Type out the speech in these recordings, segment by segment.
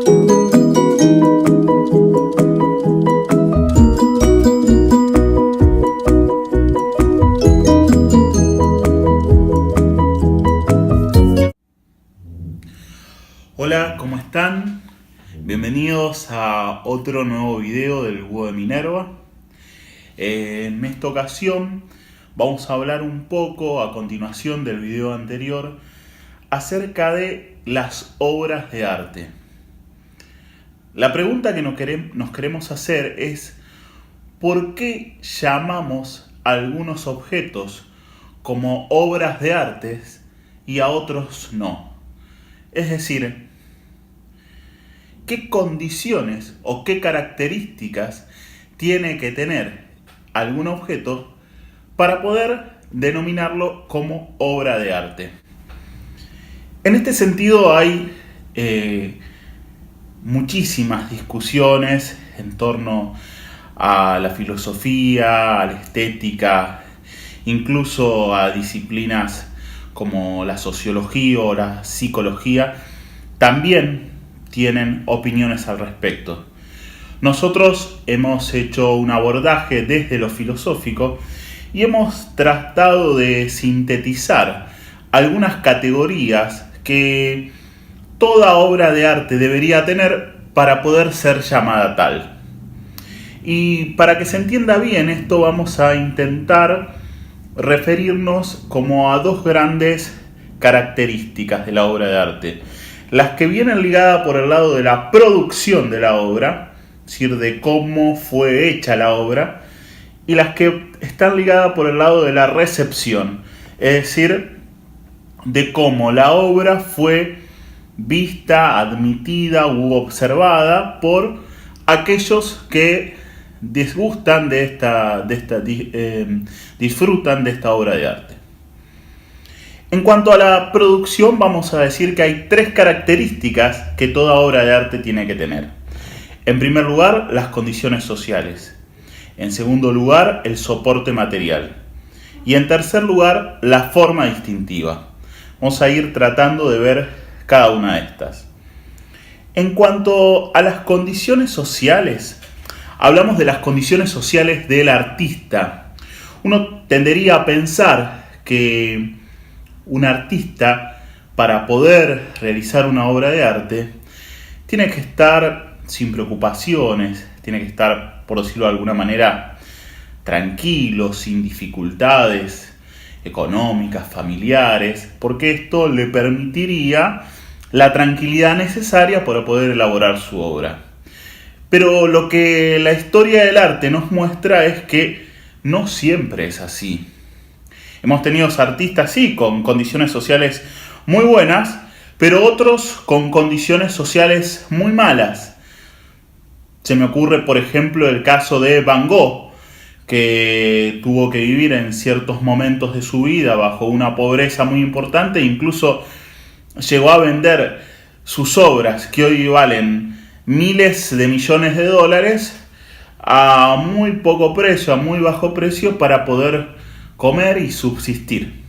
Hola, ¿cómo están? Bienvenidos a otro nuevo video del Búho de Minerva. En esta ocasión vamos a hablar un poco, a continuación del video anterior, acerca de las obras de arte. La pregunta que nos queremos hacer es: ¿por qué llamamos a algunos objetos como obras de arte y a otros no? Es decir, ¿qué condiciones o qué características tiene que tener algún objeto para poder denominarlo como obra de arte? En este sentido hay muchísimas discusiones en torno a la filosofía, a la estética, incluso a disciplinas como la sociología o la psicología, también tienen opiniones al respecto. Nosotros hemos hecho un abordaje desde lo filosófico y hemos tratado de sintetizar algunas categorías que toda obra de arte debería tener para poder ser llamada tal. Y para que se entienda bien esto, vamos a intentar referirnos como a dos grandes características de la obra de arte. Las que vienen ligadas por el lado de la producción de la obra, es decir, de cómo fue hecha la obra, y las que están ligadas por el lado de la recepción, es decir, de cómo la obra fue vista, admitida u observada por aquellos que disfrutan de esta obra de arte. En cuanto a la producción, vamos a decir que hay tres características que toda obra de arte tiene que tener. En primer lugar, las condiciones sociales. En segundo lugar, el soporte material. Y en tercer lugar, la forma distintiva. Vamos a ir tratando de ver cada una de estas. En cuanto a las condiciones sociales, hablamos de las condiciones sociales del artista. Uno tendería a pensar que un artista, para poder realizar una obra de arte, tiene que estar sin preocupaciones, tiene que estar, por decirlo de alguna manera, tranquilo, sin dificultades económicas, familiares, porque esto le permitiría la tranquilidad necesaria para poder elaborar su obra. Pero lo que la historia del arte nos muestra es que no siempre es así. Hemos tenido artistas, sí, con condiciones sociales muy buenas, pero otros con condiciones sociales muy malas. Se me ocurre, por ejemplo, el caso de Van Gogh, que tuvo que vivir en ciertos momentos de su vida bajo una pobreza muy importante e incluso llegó a vender sus obras, que hoy valen miles de millones de dólares, a muy poco precio, a muy bajo precio, para poder comer y subsistir.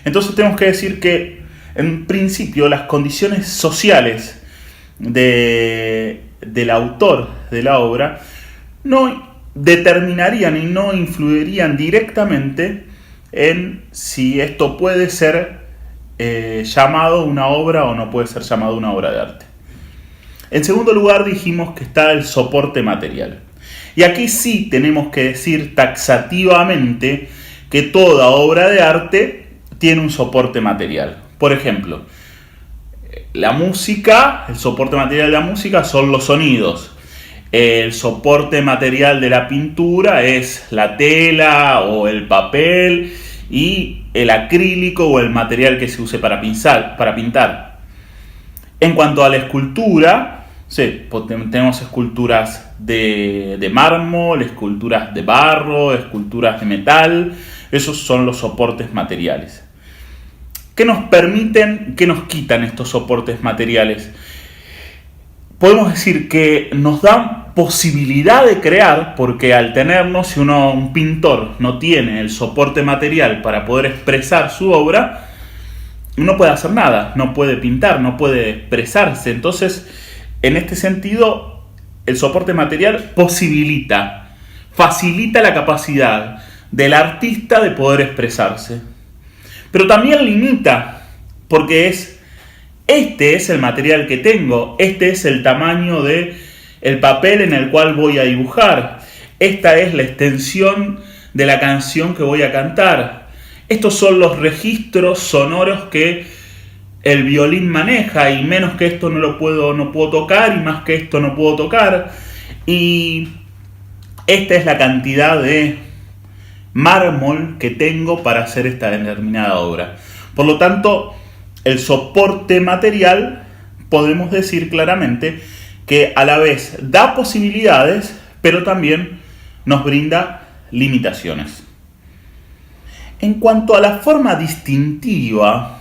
Entonces tenemos que decir que, en principio, las condiciones sociales del autor de la obra no determinarían y no influirían directamente en si esto puede ser llamado una obra o no puede ser llamado una obra de arte. En segundo lugar, dijimos que está el soporte material. Y aquí sí tenemos que decir taxativamente que toda obra de arte tiene un soporte material. Por ejemplo, la música, el soporte material de la música son los sonidos. El soporte material de la pintura es la tela o el papel y el acrílico o el material que se use para pintar. En cuanto a la escultura, sí, tenemos esculturas de mármol, esculturas de barro, esculturas de metal. Esos son los soportes materiales. ¿Qué nos permiten, qué nos quitan estos soportes materiales? Podemos decir que nos dan posibilidad de crear, porque al tenernos, si un pintor no tiene el soporte material para poder expresar su obra, no puede hacer nada, no puede pintar, no puede expresarse. Entonces, en este sentido, el soporte material facilita la capacidad del artista de poder expresarse. Pero también limita, porque este es el material que tengo, este es el tamaño de el papel en el cual voy a dibujar, esta es la extensión de la canción que voy a cantar, estos son los registros sonoros que el violín maneja, y menos que esto no puedo tocar, y más que esto no puedo tocar, y esta es la cantidad de mármol que tengo para hacer esta determinada obra. Por lo tanto, el soporte material, podemos decir claramente que a la vez da posibilidades, pero también nos brinda limitaciones. En cuanto a la forma distintiva,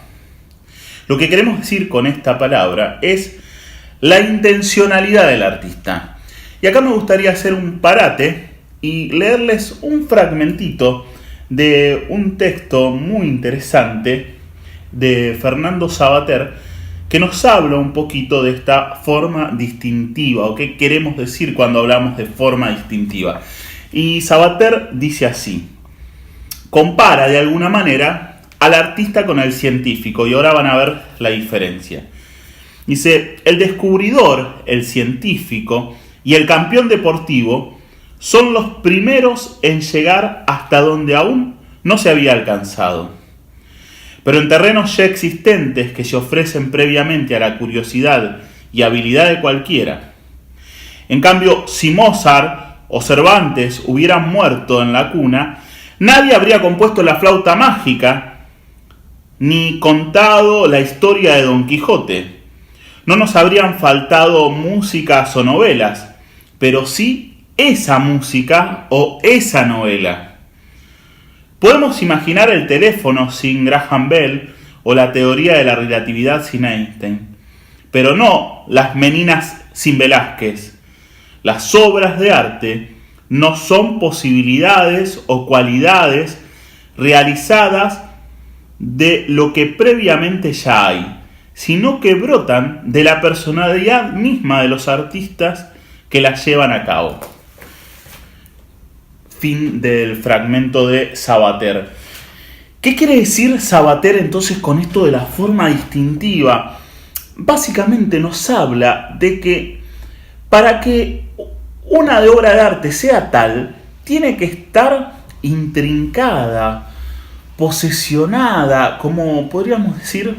lo que queremos decir con esta palabra es la intencionalidad del artista. Y acá me gustaría hacer un parate y leerles un fragmentito de un texto muy interesante de Fernando Savater, que nos habla un poquito de esta forma distintiva, o qué queremos decir cuando hablamos de forma distintiva. Y Savater dice así: compara de alguna manera al artista con el científico, y ahora van a ver la diferencia. Dice: el descubridor, el científico y el campeón deportivo son los primeros en llegar hasta donde aún no se había alcanzado. Pero en terrenos ya existentes que se ofrecen previamente a la curiosidad y habilidad de cualquiera. En cambio, si Mozart o Cervantes hubieran muerto en la cuna, nadie habría compuesto la flauta mágica ni contado la historia de Don Quijote. No nos habrían faltado músicas o novelas, pero sí esa música o esa novela. Podemos imaginar el teléfono sin Graham Bell o la teoría de la relatividad sin Einstein, pero no las meninas sin Velázquez. Las obras de arte no son posibilidades o cualidades realizadas de lo que previamente ya hay, sino que brotan de la personalidad misma de los artistas que las llevan a cabo. Fin del fragmento de Savater. ¿Qué quiere decir Savater entonces con esto de la forma distintiva? Básicamente nos habla de que para que una obra de arte sea tal, tiene que estar intrincada, posesionada, como podríamos decir,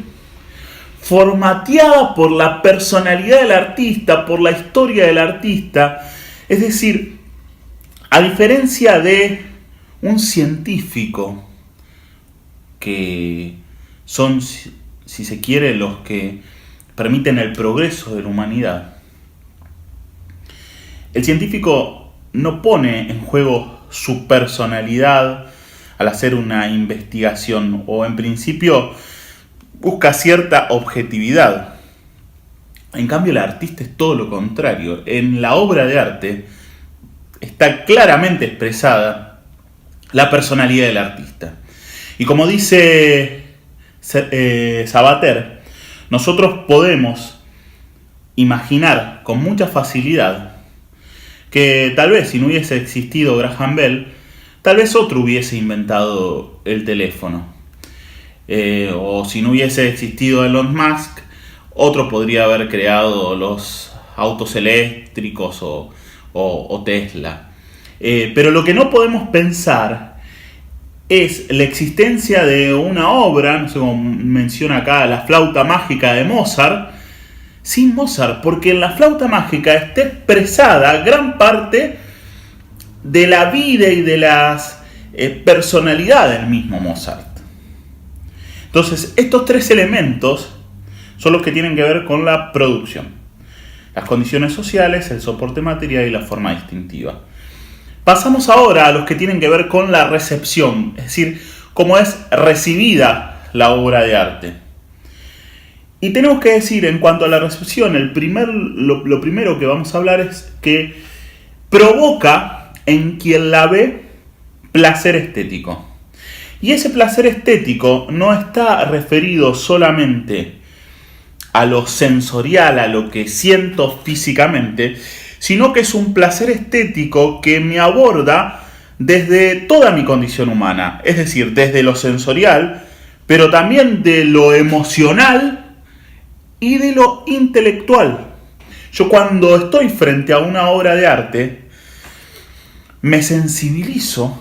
formateada por la personalidad del artista, por la historia del artista. Es decir, a diferencia de un científico, que son, si se quiere, los que permiten el progreso de la humanidad, el científico no pone en juego su personalidad al hacer una investigación, o en principio busca cierta objetividad. En cambio, el artista es todo lo contrario. En la obra de arte está claramente expresada la personalidad del artista. Y como dice Savater, nosotros podemos imaginar con mucha facilidad que tal vez si no hubiese existido Graham Bell, tal vez otro hubiese inventado el teléfono. O si no hubiese existido Elon Musk, otro podría haber creado los autos eléctricos o Tesla. Pero lo que no podemos pensar es la existencia de una obra, no sé cómo menciona acá, la flauta mágica de Mozart, sin Mozart, porque en la flauta mágica está expresada gran parte de la vida y de las personalidad del mismo Mozart. Entonces, estos tres elementos son los que tienen que ver con la producción: las condiciones sociales, el soporte material y la forma distintiva. Pasamos ahora a los que tienen que ver con la recepción, es decir, cómo es recibida la obra de arte. Y tenemos que decir, en cuanto a la recepción, lo primero que vamos a hablar es que provoca en quien la ve placer estético. Y ese placer estético no está referido solamente a lo sensorial, a lo que siento físicamente, sino que es un placer estético que me aborda desde toda mi condición humana, es decir, desde lo sensorial, pero también de lo emocional y de lo intelectual. Yo cuando estoy frente a una obra de arte, me sensibilizo,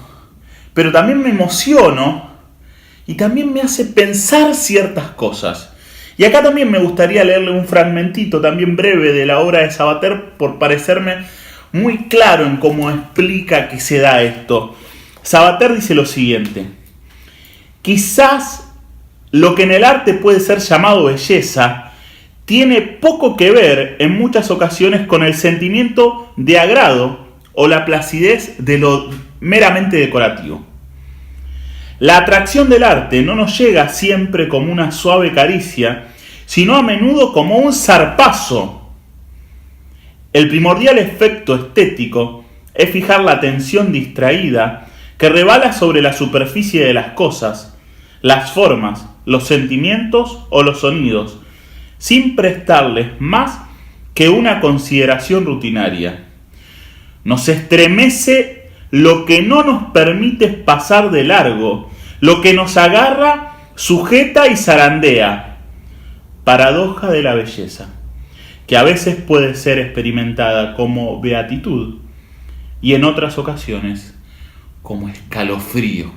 pero también me emociono y también me hace pensar ciertas cosas. Y acá también me gustaría leerle un fragmentito también breve de la obra de Sabater por parecerme muy claro en cómo explica que se da esto. Sabater dice lo siguiente: quizás lo que en el arte puede ser llamado belleza tiene poco que ver en muchas ocasiones con el sentimiento de agrado o la placidez de lo meramente decorativo. La atracción del arte no nos llega siempre como una suave caricia, sino a menudo como un zarpazo. El primordial efecto estético es fijar la atención distraída que rebala sobre la superficie de las cosas, las formas, los sentimientos o los sonidos, sin prestarles más que una consideración rutinaria. Nos estremece lo que no nos permite pasar de largo, lo que nos agarra, sujeta y zarandea. Paradoja de la belleza, que a veces puede ser experimentada como beatitud y en otras ocasiones como escalofrío.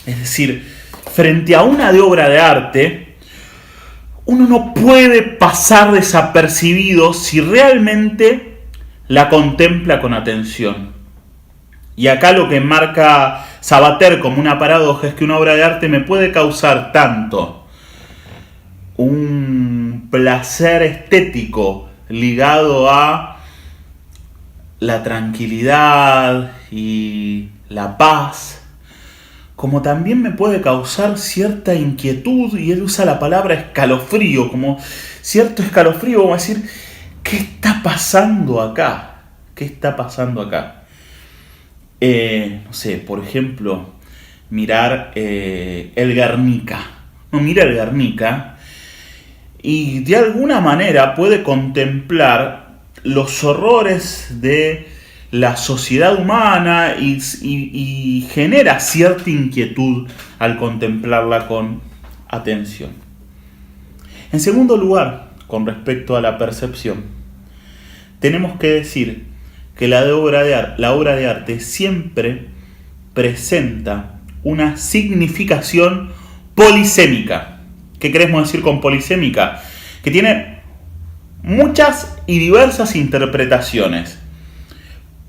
Es decir, frente a una obra de arte, uno no puede pasar desapercibido si realmente la contempla con atención. Y acá lo que marca Sabater como una paradoja es que una obra de arte me puede causar tanto un placer estético ligado a la tranquilidad y la paz, como también me puede causar cierta inquietud, y él usa la palabra escalofrío, como cierto escalofrío, como decir, ¿qué está pasando acá? ¿Qué está pasando acá? No sé, por ejemplo, mirar el Guernica. Uno mira el Guernica y de alguna manera puede contemplar los horrores de la sociedad humana y genera cierta inquietud al contemplarla con atención. En segundo lugar, con respecto a la percepción, tenemos que decir que la obra de arte siempre presenta una significación polisémica. ¿Qué queremos decir con polisémica? Que tiene muchas y diversas interpretaciones.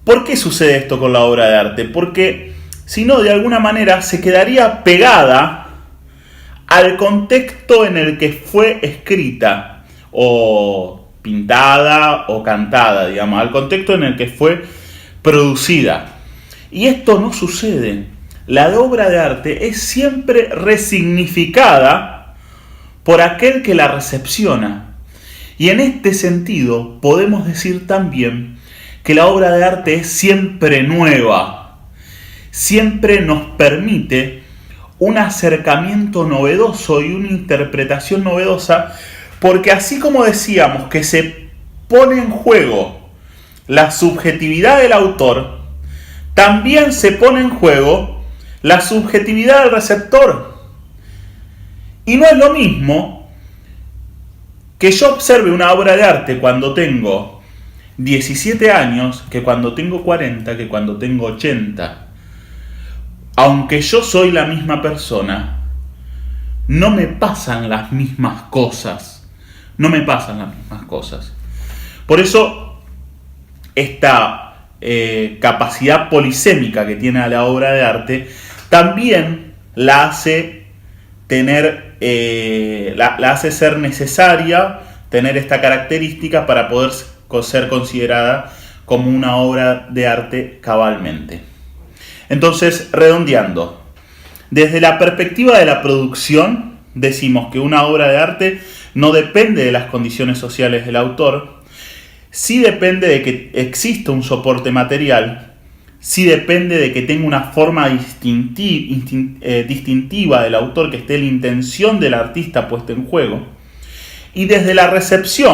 ¿Por qué sucede esto con la obra de arte? Porque si no, de alguna manera se quedaría pegada al contexto en el que fue escrita o pintada o cantada, digamos, al contexto en el que fue producida. Y esto no sucede. La obra de arte es siempre resignificada por aquel que la recepciona. Y en este sentido podemos decir también que la obra de arte es siempre nueva. Siempre nos permite un acercamiento novedoso y una interpretación novedosa, porque así como decíamos que se pone en juego la subjetividad del autor, también se pone en juego la subjetividad del receptor. Y no es lo mismo que yo observe una obra de arte cuando tengo 17 años que cuando tengo 40, que cuando tengo 80. Aunque yo soy la misma persona, no me pasan las mismas cosas. No me pasan las mismas cosas. Por eso, esta capacidad polisémica que tiene la obra de arte también la hace tener, la hace ser necesaria tener esta característica para poder ser considerada como una obra de arte cabalmente. Entonces, redondeando, desde la perspectiva de la producción, decimos que una obra de arte no depende de las condiciones sociales del autor, sí depende de que exista un soporte material, sí depende de que tenga una forma distintiva del autor, que esté la intención del artista puesta en juego. Y desde la recepción